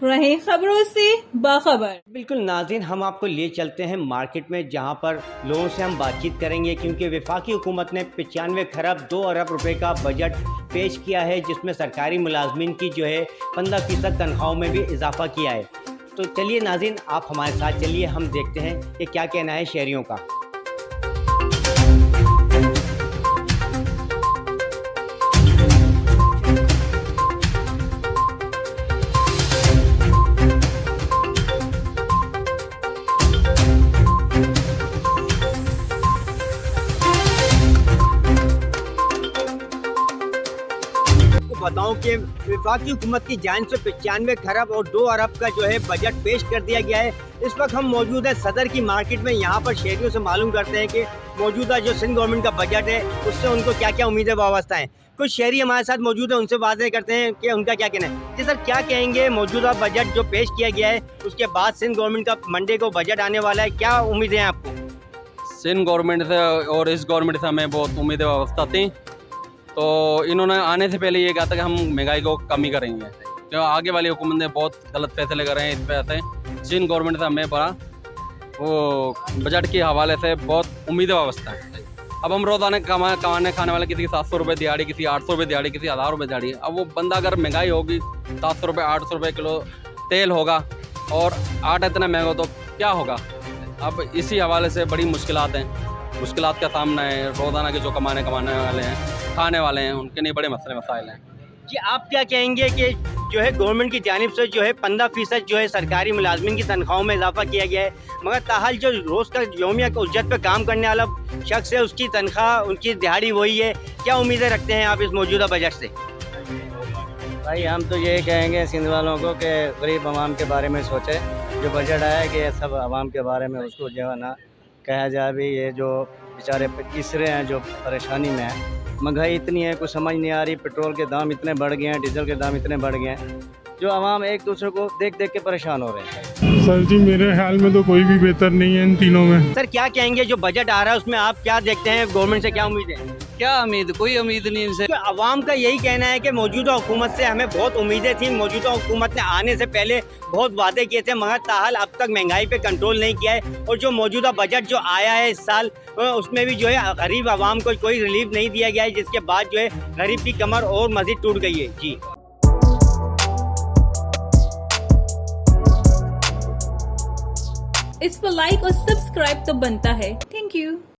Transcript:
रहे खबरों से बाखबर। बिल्कुल नाज़रीन, हम आपको लिए चलते हैं मार्केट में, जहां पर लोगों से हम बातचीत करेंगे क्योंकि वफाकी हुकूमत ने 95 खरब 2 अरब रुपए का बजट पेश किया है, जिसमें सरकारी मुलाजमीन की जो है 15% तनख्वाहों में भी इजाफा किया है। तो चलिए नाज़रीन, आप हमारे साथ चलिए, हम देखते हैं कि क्या कहना है शहरियों का। बताऊं कि वफाकी हुकूमत की जानिब से 95 खरब और 2 अरब का जो है बजट पेश कर दिया गया है। इस वक्त हम मौजूद हैं सदर की मार्केट में। यहाँ पर शहरियों से मालूम करते हैं कि मौजूदा जो सिंध गवर्नमेंट का बजट है उससे उनको क्या क्या उम्मीदें वाबस्ता हैं। कुछ शहरी हमारे साथ मौजूद हैं, उनसे बातें करते हैं कि उनका क्या कहना है। जी सर, क्या कहेंगे मौजूदा बजट जो पेश किया गया है उसके बाद सिंध गवर्नमेंट का मंडे को बजट आने वाला है, क्या उम्मीदें हैं आपको? सिंध गवर्नमेंट से और इस गवर्नमेंट से हमें बहुत उम्मीदें वाबस्ता थी। तो इन्होंने आने से पहले ये कहा था कि हम महंगाई को कम ही करेंगे, क्यों आगे वाली हुकूमत ने बहुत गलत फैसले करे हैं। इस वजह से सिंध गवर्नमेंट से हमें बड़ा वो बजट के हवाले से बहुत उम्मीदें वाबस्ता है। अब हम रोज़ाना कमाने खाने वाले, किसी की 700 रुपये दिहाड़ी, किसी 800 रुपये दिहाड़ी, किसी 1000 रुपये दिहाड़ी। अब वो बंदा अगर महंगाई होगी 700 रुपये 800 रुपये किलो तेल होगा और आटा इतना महंगा तो क्या होगा। अब इसी हवाले से बड़ी मुश्किलात का सामना है। रोज़ाना के जो कमाने वाले हैं, खाने वाले हैं, उनके लिए बड़े मसाइल हैं। जी आप क्या कहेंगे कि जो है गवर्नमेंट की जानिब से जो है 15% जो है सरकारी मुलाजमीन की तनख्वाहों में इजाफा किया गया है, मगर ताहाल जो रोज़ का यौमिया उजरत पे काम करने वाला शख्स है उसकी तनख्वाह, उनकी दिहाड़ी वही है। क्या उम्मीदें रखते हैं आप इस मौजूदा बजट से? भाई हम तो यही कहेंगे सिंध वालों को कि गरीब आवाम के बारे में सोचे। जो बजट आया कि ये सब आवाम के बारे में उसको जो है ना कहा जाए। भी ये जो बेचारे तीसरे हैं जो परेशानी में हैं, महंगाई इतनी है कुछ समझ नहीं आ रही। पेट्रोल के दाम इतने बढ़ गए हैं, डीजल के दाम इतने बढ़ गए हैं, जो आवाम एक दूसरे को देख देख के परेशान हो रहे हैं। सर जी मेरे ख्याल में तो कोई भी बेहतर नहीं है इन तीनों में। सर क्या कहेंगे जो बजट आ रहा है उसमें आप क्या देखते हैं, गवर्नमेंट से क्या उम्मीद है? क्या उम्मीद, कोई उम्मीद नहीं इनसे। तो आवाम का यही कहना है कि मौजूदा हुकूमत से हमें बहुत उम्मीदें थी। मौजूदा हुकूमत ने आने से पहले बहुत वादे किए थे, मगर ताहाल अब तक महंगाई पे कंट्रोल नहीं किया है। और जो मौजूदा बजट जो आया है इस साल, उसमें भी जो है गरीब आवाम को कोई रिलीफ नहीं दिया गया है, जिसके बाद जो है गरीब की कमर और मजीद टूट गई है। जी इस पर लाइक और सब्सक्राइब तो बनता है। Thank you.